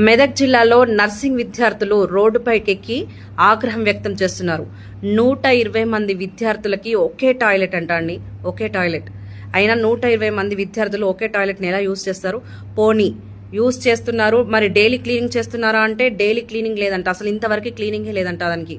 మెదక్ జిల్లాలో నర్సింగ్ విద్యార్థులు రోడ్డుపైకెక్కి ఆగ్రహం వ్యక్తం చేస్తున్నారు. 120 మంది విద్యార్థులకి ఒకే టాయిలెట్ అంట అండి, ఒకే టాయిలెట్ అయినా 120 మంది విద్యార్థులు ఒకే టాయిలెట్ని ఎలా యూజ్ చేస్తారు? పోనీ యూజ్ చేస్తున్నారు, మరి డైలీ క్లీనింగ్ చేస్తున్నారా అంటే డైలీ క్లీనింగ్ లేదంట, అసలు ఇంతవరకు క్లీనింగే లేదంట. దానికి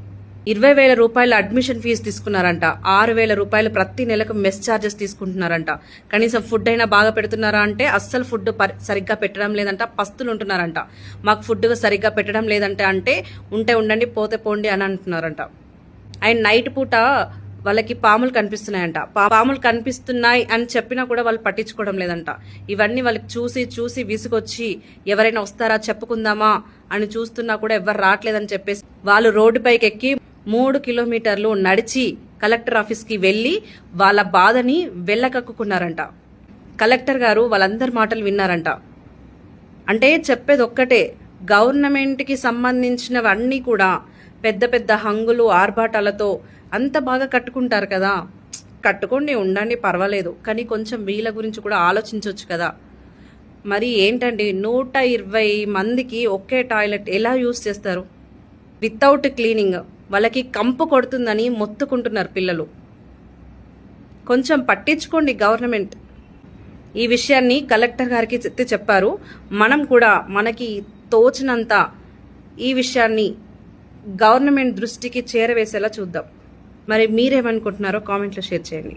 20,000 రూపాయల అడ్మిషన్ ఫీజు తీసుకున్నారంట. 6,000 రూపాయలు ప్రతి నెలకు మెస్ ఛార్జెస్ తీసుకుంటున్నారంట. కనీసం ఫుడ్ అయినా బాగా పెడుతున్నారా అంటే అస్సలు ఫుడ్ సరిగ్గా పెట్టడం లేదంట, పస్తులు ఉంటున్నారంట. మాకు ఫుడ్ సరిగ్గా పెట్టడం లేదంటే అంటే ఉంటే ఉండండి పోతే పోండి అని అంటున్నారంట. అండ్ నైట్ పూట వాళ్ళకి పాములు కనిపిస్తున్నాయంట. పాములు కనిపిస్తున్నాయి అని చెప్పినా కూడా వాళ్ళు పట్టించుకోవడం లేదంట. ఇవన్నీ వాళ్ళకి చూసి చూసి విసుగొచ్చి ఎవరైనా వస్తారా చెప్పుకుందామా అని చూస్తున్నా కూడా ఎవరు రావట్లేదని చెప్పేసి వాళ్ళు రోడ్డుపైకి ఎక్కి 3 కిలోమీటర్లు నడిచి కలెక్టర్ ఆఫీస్కి వెళ్ళి వాళ్ళ బాధని వెళ్ళకక్కున్నారంట. కలెక్టర్ గారు వాళ్ళందరి మాటలు విన్నారంట. అంటే చెప్పేది ఒక్కటే, గవర్నమెంట్కి సంబంధించినవన్నీ కూడా పెద్ద పెద్ద హంగులు ఆర్భాటాలతో అంత బాగా కట్టుకుంటారు కదా, కట్టుకోండి ఉండండి పర్వాలేదు, కానీ కొంచెం వీళ్ళ గురించి కూడా ఆలోచించవచ్చు కదా. మరి ఏంటండి 120 మందికి ఒకే టాయిలెట్ ఎలా యూజ్ చేస్తారు? Without cleaning. వాళ్ళకి కంపు కొడుతుందని మొత్తుకుంటున్నారు పిల్లలు. కొంచెం పట్టించుకోండి గవర్నమెంట్. ఈ విషయాన్ని కలెక్టర్ గారికి చెప్పారు. మనం కూడా మనకి తోచినంత ఈ విషయాన్ని గవర్నమెంట్ దృష్టికి చేరవేసేలా చూద్దాం. మరి మీరేమనుకుంటున్నారో కామెంట్లో షేర్ చేయండి.